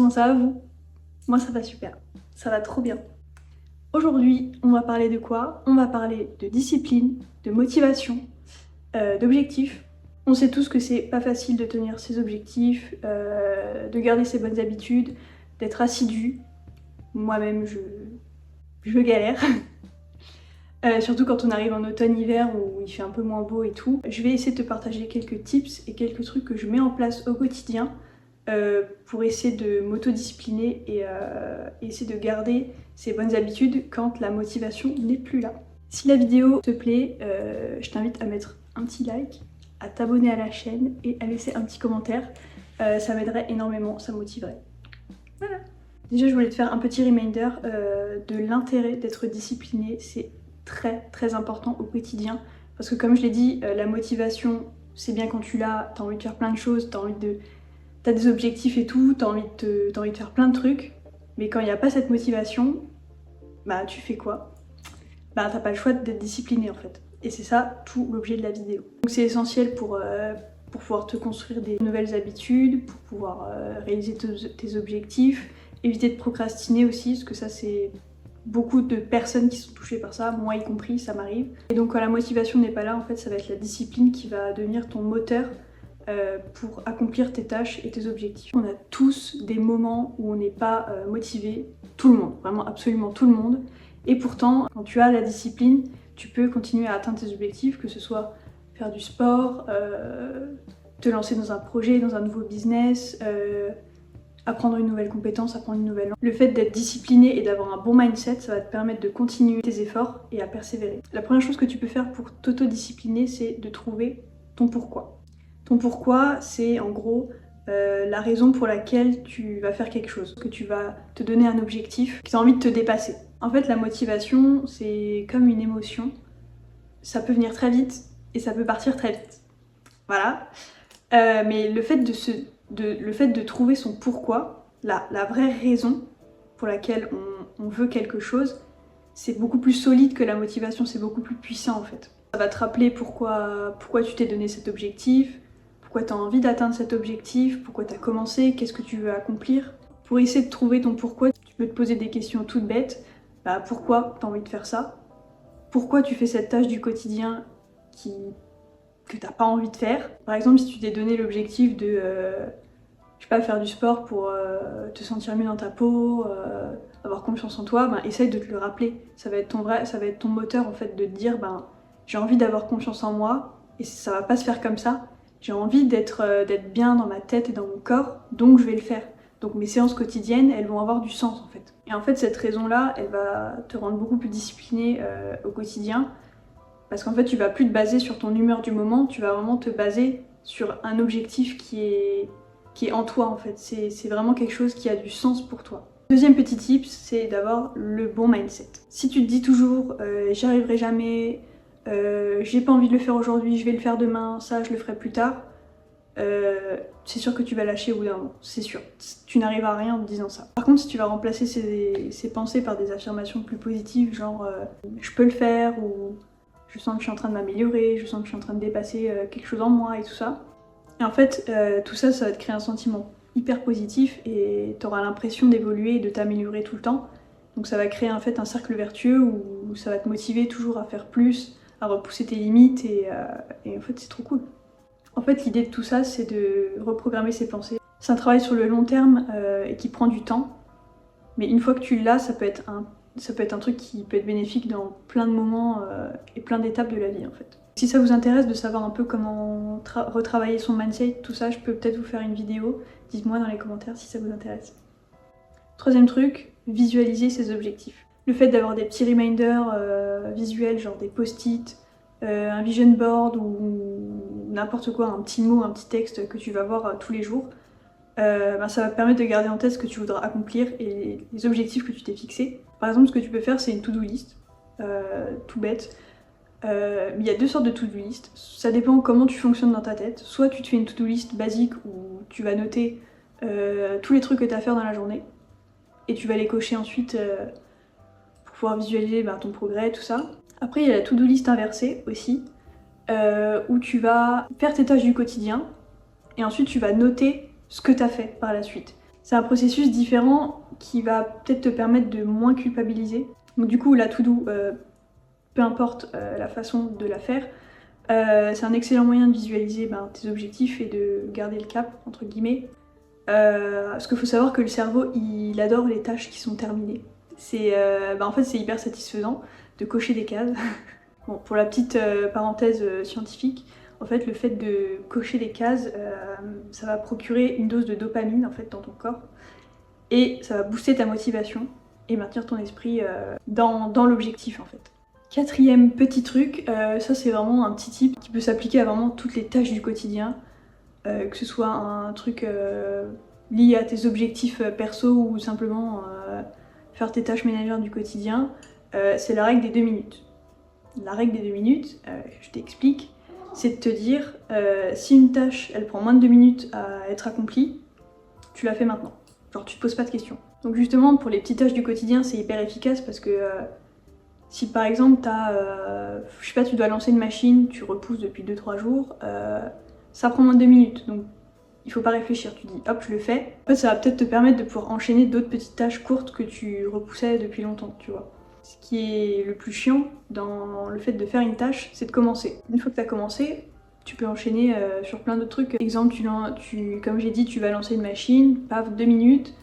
Comment ça va vous? Moi ça va super, ça va trop bien. Aujourd'hui, on va parler de quoi? On va parler de discipline, de motivation, d'objectifs. On sait tous que c'est pas facile de tenir ses objectifs, de garder ses bonnes habitudes, d'être assidu. Moi-même, je galère. Surtout quand on arrive en automne-hiver où il fait un peu moins beau et tout. Je vais essayer de te partager quelques tips et quelques trucs que je mets en place au quotidien pour essayer de m'autodiscipliner et essayer de garder ces bonnes habitudes quand la motivation n'est plus là. Si la vidéo te plaît, je t'invite à mettre un petit like, à t'abonner à la chaîne et à laisser un petit commentaire. Ça m'aiderait énormément, ça me motiverait. Voilà. Déjà, je voulais te faire un petit reminder de l'intérêt d'être discipliné. C'est très important au quotidien. Parce que comme je l'ai dit, la motivation, c'est bien quand tu l'as, t'as envie de faire plein de choses, t'as des objectifs et tout, t'as envie de faire plein de trucs. Mais quand il n'y a pas cette motivation, bah tu fais quoi? Bah t'as pas le choix d'être discipliné en fait. Et c'est ça tout l'objet de la vidéo. Donc c'est essentiel pour pouvoir te construire des nouvelles habitudes, pour pouvoir réaliser tes objectifs, éviter de procrastiner aussi, parce que ça c'est beaucoup de personnes qui sont touchées par ça, moi y compris, ça m'arrive. Et donc quand la motivation n'est pas là, en fait ça va être la discipline qui va devenir ton moteur pour accomplir tes tâches et tes objectifs. On a tous des moments où on n'est pas motivé, tout le monde, vraiment absolument tout le monde. Et pourtant, quand tu as la discipline, tu peux continuer à atteindre tes objectifs, que ce soit faire du sport, te lancer dans un projet, dans un nouveau business, apprendre une nouvelle compétence, apprendre une nouvelle langue. Le fait d'être discipliné et d'avoir un bon mindset, ça va te permettre de continuer tes efforts et à persévérer. La première chose que tu peux faire pour t'auto-discipliner, c'est de trouver ton pourquoi. Ton pourquoi, c'est en gros la raison pour laquelle tu vas faire quelque chose, que tu vas te donner un objectif, que tu as envie de te dépasser. En fait, la motivation, c'est comme une émotion. Ça peut venir très vite et ça peut partir très vite. Voilà. Mais le fait de trouver son pourquoi, la vraie raison pour laquelle on veut quelque chose, c'est beaucoup plus solide que la motivation, c'est beaucoup plus puissant en fait. Ça va te rappeler pourquoi tu t'es donné cet objectif, pourquoi tu as envie d'atteindre cet objectif, pourquoi tu as commencé, qu'est-ce que tu veux accomplir. Pour essayer de trouver ton pourquoi, tu peux te poser des questions toutes bêtes. Bah, pourquoi tu as envie de faire ça? Pourquoi tu fais cette tâche du quotidien que t'as pas envie de faire? Par exemple, si tu t'es donné l'objectif de je sais pas, faire du sport pour te sentir mieux dans ta peau, avoir confiance en toi, ben, essaye de te le rappeler. Ça va être ton moteur en fait de te dire ben, j'ai envie d'avoir confiance en moi et ça va pas se faire comme ça. J'ai envie d'être bien dans ma tête et dans mon corps, donc je vais le faire. Donc mes séances quotidiennes, elles vont avoir du sens en fait. Et en fait, cette raison-là, elle va te rendre beaucoup plus discipliné au quotidien. Parce qu'en fait, tu vas plus te baser sur ton humeur du moment, tu vas vraiment te baser sur un objectif qui est en toi en fait. C'est vraiment quelque chose qui a du sens pour toi. Deuxième petit tip, c'est d'avoir le bon mindset. Si tu te dis toujours j'y arriverai jamais, j'ai pas envie de le faire aujourd'hui, je vais le faire demain, ça je le ferai plus tard, c'est sûr que tu vas lâcher au bout d'un moment, c'est sûr. Tu n'arrives à rien en te disant ça. Par contre, si tu vas remplacer ces pensées par des affirmations plus positives, genre je peux le faire, ou je sens que je suis en train de m'améliorer, je sens que je suis en train de dépasser quelque chose en moi et tout ça. Et en fait, tout ça, ça va te créer un sentiment hyper positif et tu auras l'impression d'évoluer et de t'améliorer tout le temps. Donc ça va créer en fait un cercle vertueux où ça va te motiver toujours à faire plus, à repousser tes limites et en fait c'est trop cool. En fait, l'idée de tout ça, c'est de reprogrammer ses pensées. C'est un travail sur le long terme et qui prend du temps. Mais une fois que tu l'as, ça peut être un truc qui peut être bénéfique dans plein de moments et plein d'étapes de la vie en fait. Si ça vous intéresse de savoir un peu comment retravailler son mindset, tout ça, je peux peut-être vous faire une vidéo. Dites-moi dans les commentaires si ça vous intéresse. Troisième truc, visualiser ses objectifs. Le fait d'avoir des petits reminders visuels, genre des post-it, un vision board ou n'importe quoi, un petit mot, un petit texte que tu vas voir tous les jours, ben ça va te permettre de garder en tête ce que tu voudras accomplir et les objectifs que tu t'es fixés. Par exemple, ce que tu peux faire, c'est une to-do list, tout bête. Il y a deux sortes de to-do list, ça dépend comment tu fonctionnes dans ta tête. Soit tu te fais une to-do list basique où tu vas noter tous les trucs que tu as à faire dans la journée et tu vas les cocher ensuite pour pouvoir visualiser ton progrès, tout ça. Après, il y a la to-do list inversée aussi, où tu vas faire tes tâches du quotidien et ensuite tu vas noter ce que tu as fait par la suite. C'est un processus différent qui va peut-être te permettre de moins culpabiliser. Donc du coup, la to-do, peu importe la façon de la faire, c'est un excellent moyen de visualiser tes objectifs et de garder le cap, entre guillemets. Parce qu'il faut savoir que le cerveau, il adore les tâches qui sont terminées. En fait, c'est hyper satisfaisant de cocher des cases. Bon, pour la petite parenthèse scientifique, en fait, le fait de cocher des cases, ça va procurer une dose de dopamine en fait, dans ton corps. Et ça va booster ta motivation et maintenir ton esprit dans l'objectif en fait. Quatrième petit truc, ça c'est vraiment un petit tip qui peut s'appliquer à vraiment toutes les tâches du quotidien, que ce soit un truc lié à tes objectifs perso ou simplement faire tes tâches ménagères du quotidien, c'est la règle des 2 minutes. La règle des 2 minutes, je t'explique, c'est de te dire si une tâche elle prend moins de 2 minutes à être accomplie, tu la fais maintenant. Genre tu te poses pas de questions. Donc justement pour les petites tâches du quotidien c'est hyper efficace parce que si par exemple je sais pas, tu dois lancer une machine, tu repousses depuis 2-3 jours, ça prend moins de 2 minutes. Donc il faut pas réfléchir, tu dis hop je le fais. En fait ça va peut-être te permettre de pouvoir enchaîner d'autres petites tâches courtes que tu repoussais depuis longtemps, tu vois. Ce qui est le plus chiant dans le fait de faire une tâche, c'est de commencer. Une fois que tu as commencé, tu peux enchaîner sur plein d'autres trucs. Exemple, comme j'ai dit, tu vas lancer une machine, paf, 2 minutes,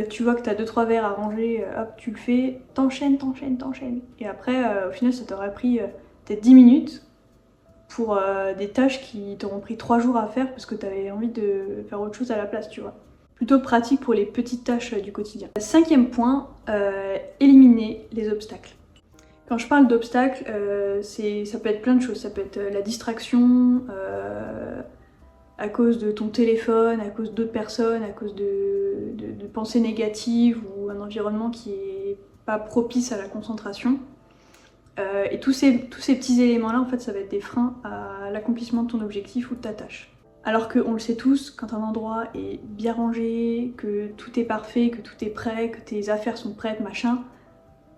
tu vois que tu as 2-3 verres à ranger, hop, tu le fais, t'enchaînes. Et après, au final, ça t'aura pris peut-être 10 minutes pour des tâches qui t'auront pris 3 jours à faire parce que tu avais envie de faire autre chose à la place, tu vois. Plutôt pratique pour les petites tâches du quotidien. 5e point, éliminer les obstacles. Quand je parle d'obstacles, ça peut être plein de choses. Ça peut être la distraction, à cause de ton téléphone, à cause d'autres personnes, à cause de pensées négatives ou un environnement qui est pas propice à la concentration. Et tous ces petits éléments-là, en fait, ça va être des freins à l'accomplissement de ton objectif ou de ta tâche. Alors qu'on le sait tous, quand un endroit est bien rangé, que tout est parfait, que tout est prêt, que tes affaires sont prêtes, machin,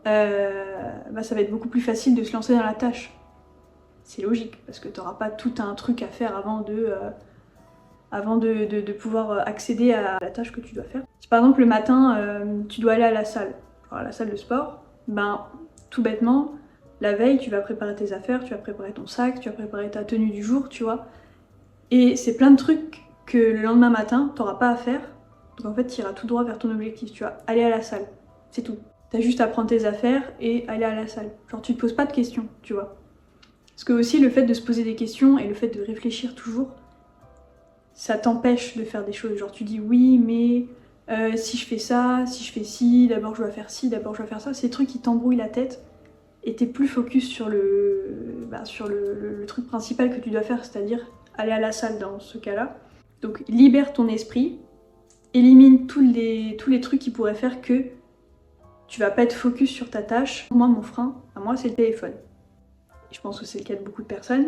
ça va être beaucoup plus facile de se lancer dans la tâche. C'est logique, parce que tu n'auras pas tout un truc à faire avant de pouvoir accéder à la tâche que tu dois faire. Si par exemple le matin, tu dois aller à la salle, genre à la salle de sport, tout bêtement, la veille, tu vas préparer tes affaires, tu vas préparer ton sac, tu vas préparer ta tenue du jour, tu vois. Et c'est plein de trucs que le lendemain matin, t'auras pas à faire. Donc en fait, tu iras tout droit vers ton objectif, tu vas aller à la salle. C'est tout. T'as juste à prendre tes affaires et aller à la salle. Genre tu te poses pas de questions, tu vois. Parce que aussi le fait de se poser des questions et le fait de réfléchir toujours, ça t'empêche de faire des choses. Genre tu dis oui, mais si je fais ça, si je fais ci, d'abord je dois faire ci, d'abord je dois faire ça. C'est des trucs qui t'embrouillent la tête et t'es plus focus sur le truc principal que tu dois faire, c'est-à-dire aller à la salle dans ce cas-là. Donc libère ton esprit, élimine tous les trucs qui pourraient faire que tu vas pas être focus sur ta tâche. Moi, mon frein, à moi, c'est le téléphone. Et je pense que c'est le cas de beaucoup de personnes.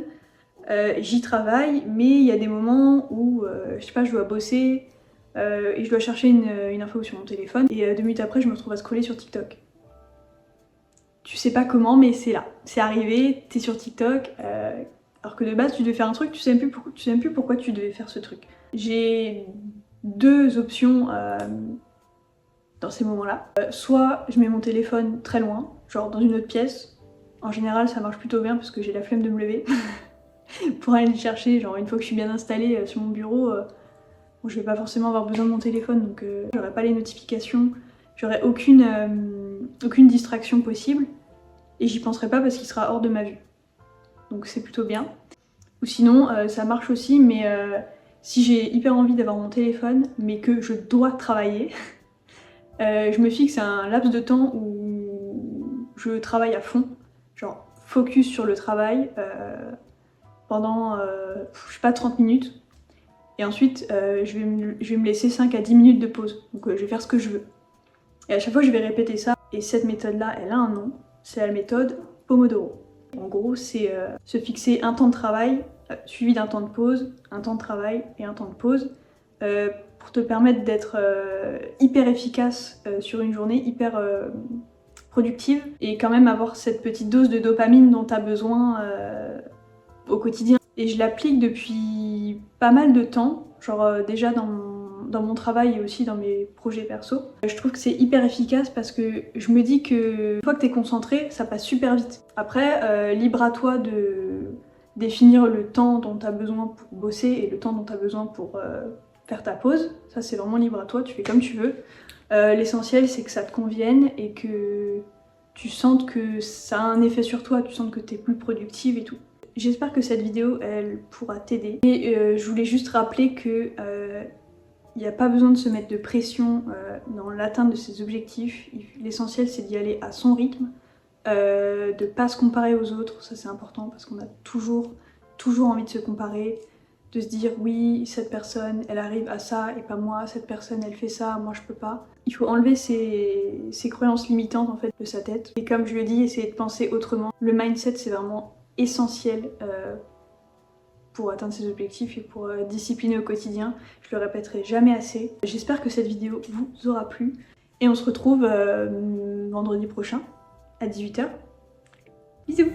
J'y travaille, mais il y a des moments où, je sais pas, je dois bosser et je dois chercher une info sur mon téléphone. Et 2 minutes après, je me retrouve à scroller sur TikTok. Tu sais pas comment, mais c'est là. C'est arrivé, t'es sur TikTok, alors que de base, tu devais faire un truc, tu sais même plus pourquoi tu devais faire ce truc. J'ai 2 options dans ces moments-là. Soit je mets mon téléphone très loin, genre dans une autre pièce. En général, ça marche plutôt bien parce que j'ai la flemme de me lever pour aller le chercher. Genre une fois que je suis bien installée sur mon bureau, je vais pas forcément avoir besoin de mon téléphone, donc j'aurai pas les notifications, j'aurai aucune distraction possible et j'y penserai pas parce qu'il sera hors de ma vue. Donc c'est plutôt bien. Ou sinon, ça marche aussi, mais si j'ai hyper envie d'avoir mon téléphone, mais que je dois travailler, je me fixe un laps de temps où je travaille à fond, genre focus sur le travail pendant, je sais pas, 30 minutes. Et ensuite, je vais me laisser 5 à 10 minutes de pause. Donc je vais faire ce que je veux. Et à chaque fois, je vais répéter ça. Et cette méthode-là, elle a un nom. C'est la méthode Pomodoro. En gros, c'est se fixer un temps de travail suivi d'un temps de pause, un temps de travail et un temps de pause pour te permettre d'être hyper efficace sur une journée, hyper productive et quand même avoir cette petite dose de dopamine dont tu as besoin au quotidien. Et je l'applique depuis pas mal de temps, genre déjà dans dans mon travail et aussi dans mes projets perso. Je trouve que c'est hyper efficace parce que je me dis que une fois que t'es concentré, ça passe super vite. Après, libre à toi de définir le temps dont t'as besoin pour bosser et le temps dont t'as besoin pour faire ta pause. Ça c'est vraiment libre à toi, tu fais comme tu veux. L'essentiel c'est que ça te convienne et que tu sentes que ça a un effet sur toi, tu sens que t'es plus productive et tout. J'espère que cette vidéo elle pourra t'aider. Et je voulais juste rappeler que il n'y a pas besoin de se mettre de pression dans l'atteinte de ses objectifs. L'essentiel c'est d'y aller à son rythme, de pas se comparer aux autres, ça c'est important parce qu'on a toujours envie de se comparer, de se dire oui cette personne elle arrive à ça et pas moi, cette personne elle fait ça, moi je peux pas. Il faut enlever ces croyances limitantes en fait de sa tête et comme je le dis, essayer de penser autrement. Le mindset c'est vraiment essentiel pour atteindre ses objectifs et pour discipliner au quotidien. Je le répéterai jamais assez. J'espère que cette vidéo vous aura plu et on se retrouve vendredi prochain à 18 h. Bisous.